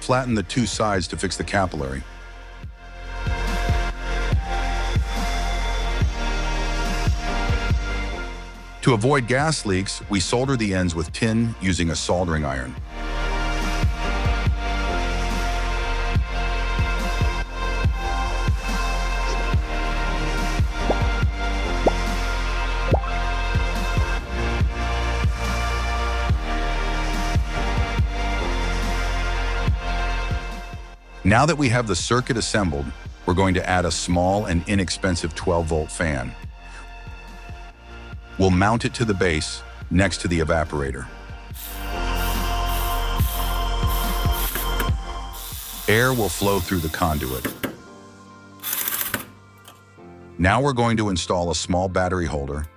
flatten the two sides to fix the capillary. To avoid gas leaks, we solder the ends with tin using a soldering iron. Now that we have the circuit assembled, we're going to add a small and inexpensive 12-volt fan. We'll mount it to the base next to the evaporator. Air will flow through the conduit. Now we're going to install a small battery holder